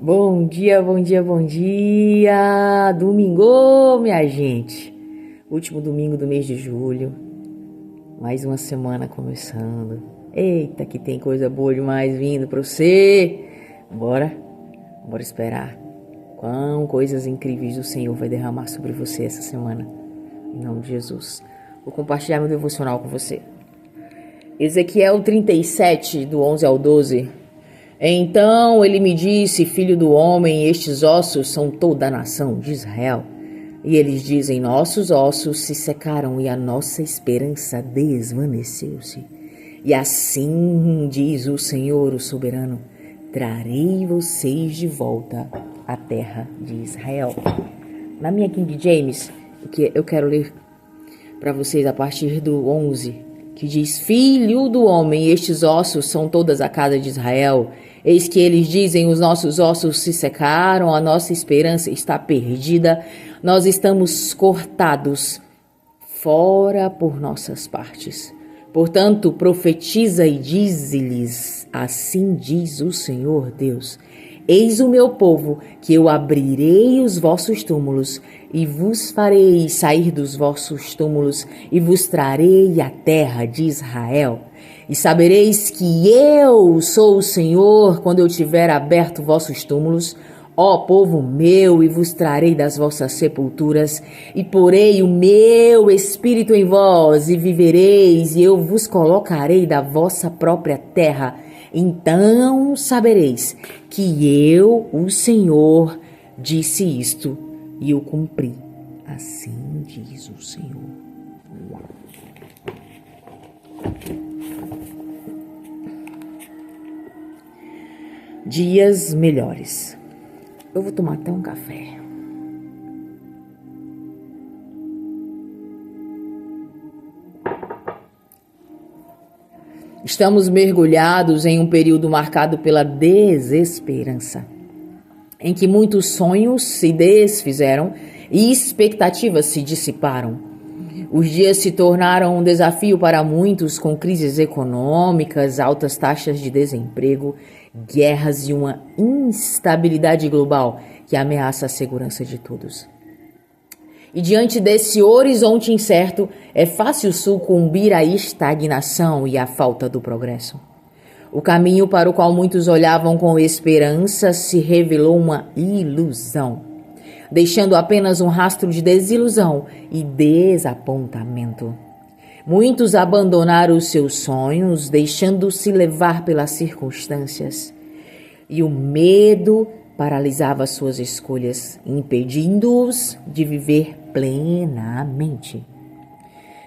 Bom dia, bom dia, bom dia! Domingo, minha gente! Último domingo do mês de julho. Mais uma semana começando. Eita, que tem coisa boa demais vindo pra você! Bora esperar. Quão coisas incríveis o Senhor vai derramar sobre você essa semana. Em nome de Jesus. Vou compartilhar meu devocional com você. Ezequiel 37, do 11 ao 12. Então ele me disse: filho do homem, estes ossos são toda a nação de Israel. E eles dizem: nossos ossos se secaram e a nossa esperança desvaneceu-se. E assim diz o Senhor, o soberano: trarei vocês de volta à terra de Israel. Na minha King James, eu quero ler para vocês a partir do 11, que diz: filho do homem, estes ossos são todas a casa de Israel. Eis que eles dizem: os nossos ossos se secaram, a nossa esperança está perdida, nós estamos cortados fora por nossas partes. Portanto, profetiza e dize-lhes: assim diz o Senhor Deus: eis o meu povo, que eu abrirei os vossos túmulos, e vos farei sair dos vossos túmulos, e vos trarei a terra de Israel. E sabereis que eu sou o Senhor, quando eu tiver aberto vossos túmulos, ó povo meu, e vos trarei das vossas sepulturas, e porei o meu espírito em vós, e vivereis, e eu vos colocarei da vossa própria terra. Então sabereis que eu, o Senhor, disse isto, e o cumpri. Assim diz o Senhor. Dias melhores. Eu vou tomar até um café. Estamos mergulhados em um período marcado pela desesperança, em que muitos sonhos se desfizeram e expectativas se dissiparam. Os dias se tornaram um desafio para muitos, com crises econômicas, altas taxas de desemprego, guerras e uma instabilidade global que ameaça a segurança de todos. E diante desse horizonte incerto, é fácil sucumbir à estagnação e à falta do progresso. O caminho para o qual muitos olhavam com esperança se revelou uma ilusão, deixando apenas um rastro de desilusão e desapontamento. Muitos abandonaram os seus sonhos, deixando-se levar pelas circunstâncias. E o medo paralisava suas escolhas, impedindo-os de viver plenamente.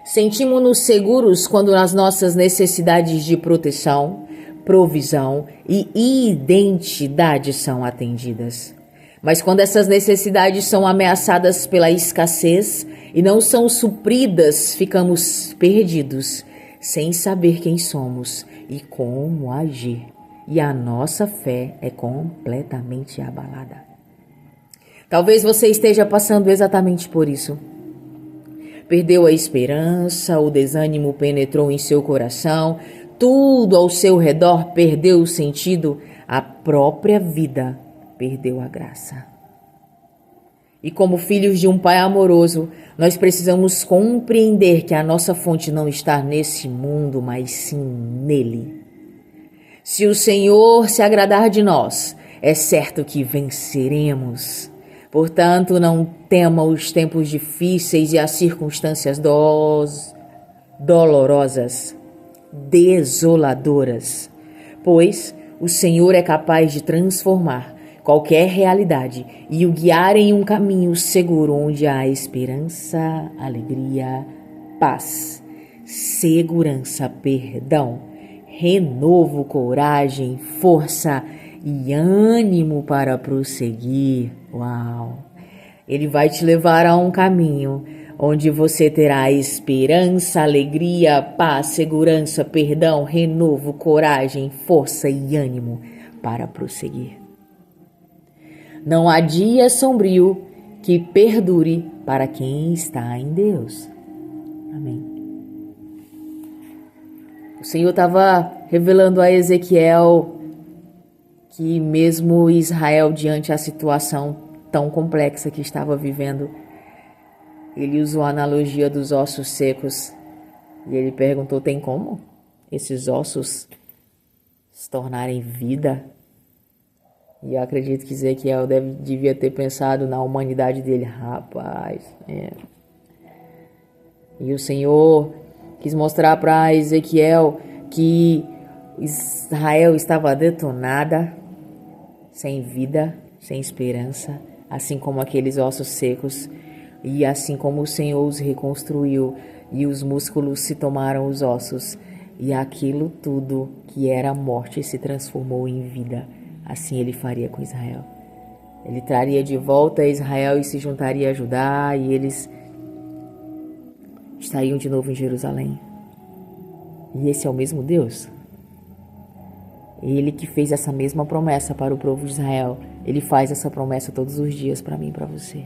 Sentimos-nos seguros quando as nossas necessidades de proteção, provisão e identidade são atendidas. Mas quando essas necessidades são ameaçadas pela escassez e não são supridas, ficamos perdidos, sem saber quem somos e como agir. E a nossa fé é completamente abalada. Talvez você esteja passando exatamente por isso. Perdeu a esperança, o desânimo penetrou em seu coração, tudo ao seu redor perdeu o sentido, a própria vida perdeu a graça. E como filhos de um Pai amoroso, nós precisamos compreender que a nossa fonte não está nesse mundo, mas sim nele. Se o Senhor se agradar de nós, é certo que venceremos. Portanto, não tema os tempos difíceis e as circunstâncias dolorosas, desoladoras, pois o Senhor é capaz de transformar qualquer realidade e o guiar em um caminho seguro onde há esperança, alegria, paz, segurança, perdão, renovo, coragem, força e ânimo para prosseguir. Uau! Ele vai te levar a um caminho onde você terá esperança, alegria, paz, segurança, perdão, renovo, coragem, força e ânimo para prosseguir. Não há dia sombrio que perdure para quem está em Deus. Amém. O Senhor estava revelando a Ezequiel que mesmo Israel, diante da situação tão complexa que estava vivendo, ele usou a analogia dos ossos secos e ele perguntou: tem como esses ossos se tornarem vida? E eu acredito que Ezequiel devia ter pensado na humanidade dele. Rapaz, E o Senhor quis mostrar para Ezequiel que Israel estava detonada, sem vida, sem esperança, assim como aqueles ossos secos, e assim como o Senhor os reconstruiu e os músculos se tomaram os ossos, e aquilo tudo que era morte se transformou em vida. Assim ele faria com Israel. Ele traria de volta Israel e se juntaria a Judá, e eles estariam de novo em Jerusalém. E esse é o mesmo Deus. Ele que fez essa mesma promessa para o povo de Israel, ele faz essa promessa todos os dias para mim e para você.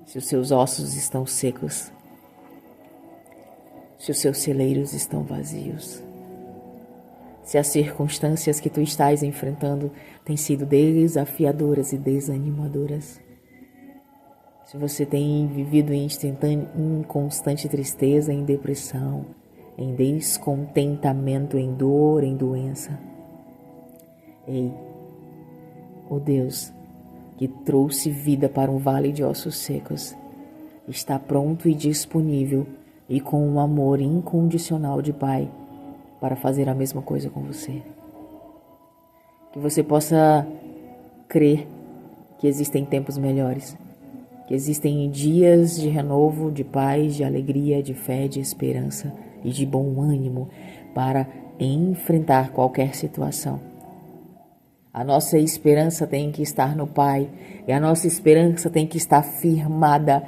Se os seus ossos estão secos, se os seus celeiros estão vazios, se as circunstâncias que tu estás enfrentando têm sido desafiadoras e desanimadoras, se você tem vivido em constante tristeza, em depressão, em descontentamento, em dor, em doença, ei, o Deus que trouxe vida para um vale de ossos secos está pronto e disponível e com um amor incondicional de Pai para fazer a mesma coisa com você. Que você possa crer que existem tempos melhores, que existem dias de renovo, de paz, de alegria, de fé, de esperança e de bom ânimo para enfrentar qualquer situação. A nossa esperança tem que estar no Pai, e a nossa esperança tem que estar firmada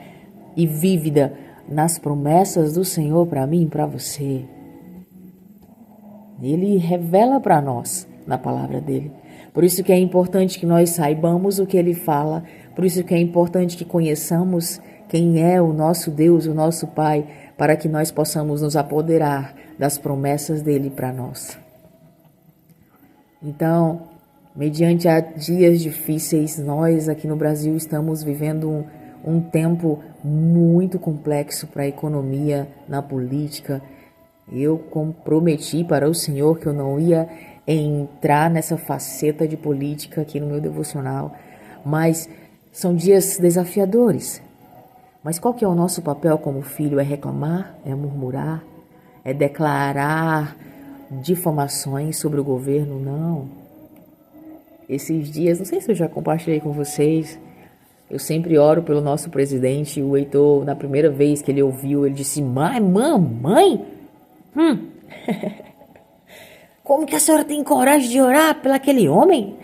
e vívida nas promessas do Senhor para mim e para você. Ele revela para nós na palavra dele. Por isso que é importante que nós saibamos o que ele fala, por isso que é importante que conheçamos quem é o nosso Deus, o nosso Pai, para que nós possamos nos apoderar das promessas dele para nós. Então, mediante a dias difíceis, nós aqui no Brasil estamos vivendo um tempo muito complexo para a economia, na política. Eu comprometi para o Senhor que eu não ia entrar nessa faceta de política aqui no meu devocional, mas são dias desafiadores. Mas qual que é o nosso papel como filho? É reclamar? É murmurar? É declarar difamações sobre o governo? Não. Esses dias, não sei se eu já compartilhei com vocês, eu sempre oro pelo nosso presidente. O Heitor, na primeira vez que ele ouviu, ele disse: mamãe? Como que a senhora tem coragem de orar pelo aquele homem?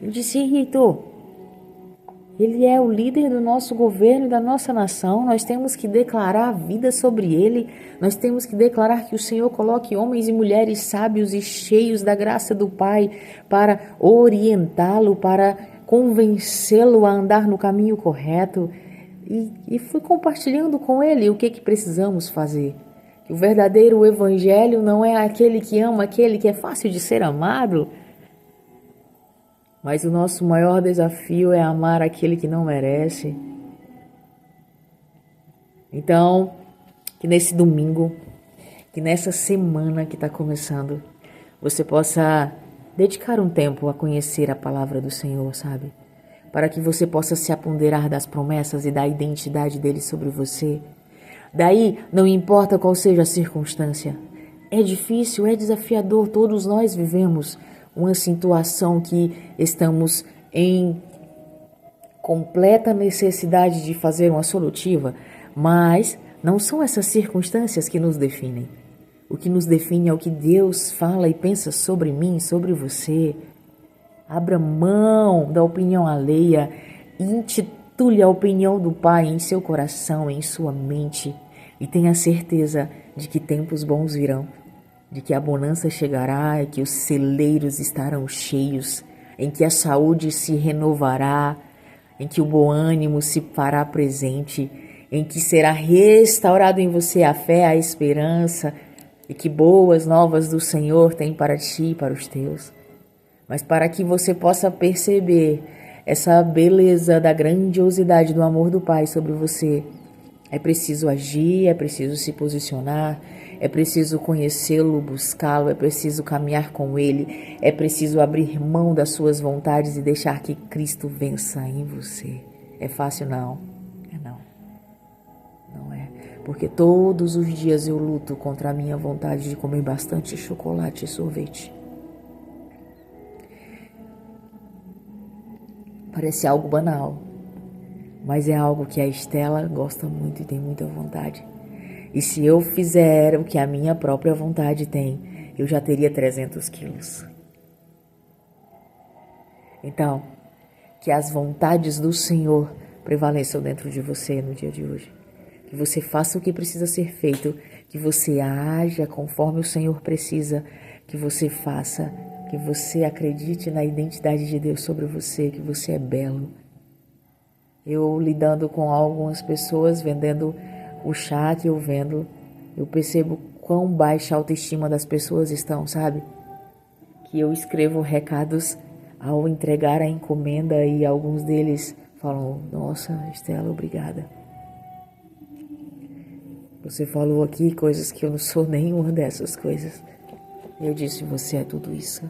Eu disse: Heitor, ele é o líder do nosso governo e da nossa nação. Nós temos que declarar a vida sobre ele. Nós temos que declarar que o Senhor coloque homens e mulheres sábios e cheios da graça do Pai para orientá-lo, para convencê-lo a andar no caminho correto. E fui compartilhando com ele o que precisamos fazer. Que o verdadeiro evangelho não é aquele que ama aquele que é fácil de ser amado, mas o nosso maior desafio é amar aquele que não merece. Então, que nesse domingo, que nessa semana que está começando, você possa dedicar um tempo a conhecer a palavra do Senhor, sabe? Para que você possa se apoderar das promessas e da identidade dele sobre você. Daí, não importa qual seja a circunstância, é difícil, é desafiador, todos nós vivemos uma situação que estamos em completa necessidade de fazer uma solutiva, mas não são essas circunstâncias que nos definem. O que nos define é o que Deus fala e pensa sobre mim, sobre você. Abra mão da opinião alheia e intitule a opinião do Pai em seu coração, em sua mente, e tenha certeza de que tempos bons virão, de que a bonança chegará e que os celeiros estarão cheios, em que a saúde se renovará, em que o bom ânimo se fará presente, em que será restaurado em você a fé, a esperança, e que boas novas do Senhor tem para ti e para os teus. Mas para que você possa perceber essa beleza da grandiosidade do amor do Pai sobre você, é preciso agir, é preciso se posicionar, é preciso conhecê-lo, buscá-lo, é preciso caminhar com ele, é preciso abrir mão das suas vontades e deixar que Cristo vença em você. É fácil? Não. Não é. Porque todos os dias eu luto contra a minha vontade de comer bastante chocolate e sorvete. Parece algo banal, mas é algo que a Estela gosta muito e tem muita vontade. E se eu fizer o que a minha própria vontade tem, eu já teria 300 quilos. Então, que as vontades do Senhor prevaleçam dentro de você no dia de hoje. Que você faça o que precisa ser feito, que você haja conforme o Senhor precisa, que você faça, que você acredite na identidade de Deus sobre você, que você é belo. Eu lidando com algumas pessoas, vendendo o chá que eu vendo, eu percebo quão baixa a autoestima das pessoas estão, sabe? Que eu escrevo recados ao entregar a encomenda e alguns deles falam: nossa, Estela, obrigada. Você falou aqui coisas que eu não sou nenhuma dessas coisas. Eu disse: você é tudo isso.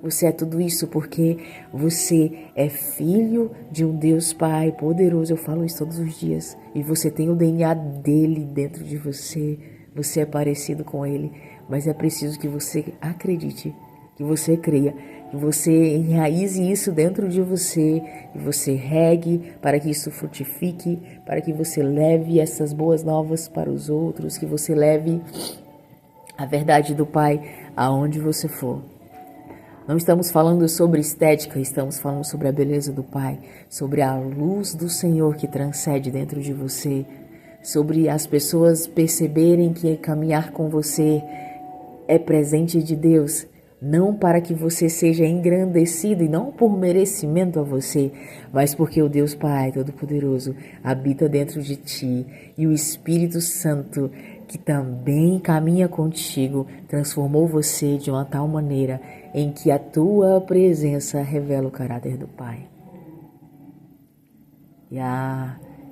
Você é tudo isso porque você é filho de um Deus Pai poderoso. Eu falo isso todos os dias. E você tem o DNA dele dentro de você. Você é parecido com ele. Mas é preciso que você acredite, que você creia, que você enraize isso dentro de você, que você regue para que isso frutifique, para que você leve essas boas novas para os outros, que você leve a verdade do Pai aonde você for. Não estamos falando sobre estética, estamos falando sobre a beleza do Pai, sobre a luz do Senhor que transcende dentro de você, sobre as pessoas perceberem que caminhar com você é presente de Deus, não para que você seja engrandecido e não por merecimento a você, mas porque o Deus Pai Todo-Poderoso habita dentro de ti e o Espírito Santo, que também caminha contigo, transformou você de uma tal maneira em que a tua presença revela o caráter do Pai. E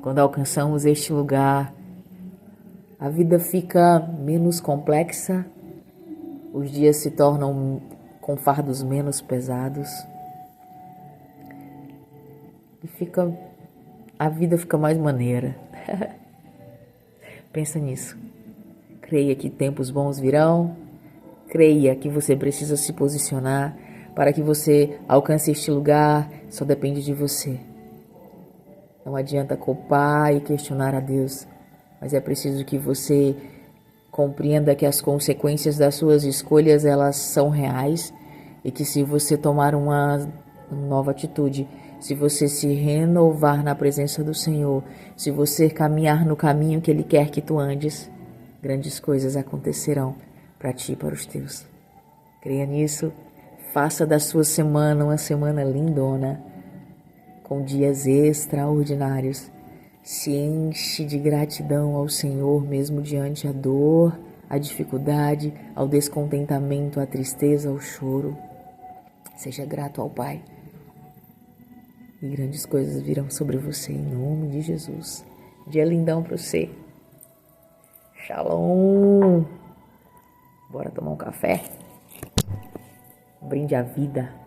quando alcançamos este lugar, a vida fica menos complexa, os dias se tornam com fardos menos pesados e a vida fica mais maneira. Pensa nisso. Creia que tempos bons virão. Creia que você precisa se posicionar para que você alcance este lugar. Só depende de você. Não adianta culpar e questionar a Deus, mas é preciso que você compreenda que as consequências das suas escolhas, elas são reais e que se você tomar uma nova atitude, se você se renovar na presença do Senhor, se você caminhar no caminho que Ele quer que tu andes, grandes coisas acontecerão para ti e para os teus. Creia nisso, faça da sua semana uma semana lindona, com dias extraordinários. Se enche de gratidão ao Senhor, mesmo diante a dor, a dificuldade, ao descontentamento, à tristeza, ao choro. Seja grato ao Pai. E grandes coisas virão sobre você, em nome de Jesus. Dia lindão para você. Shalom. Bora tomar um café? Um brinde à vida.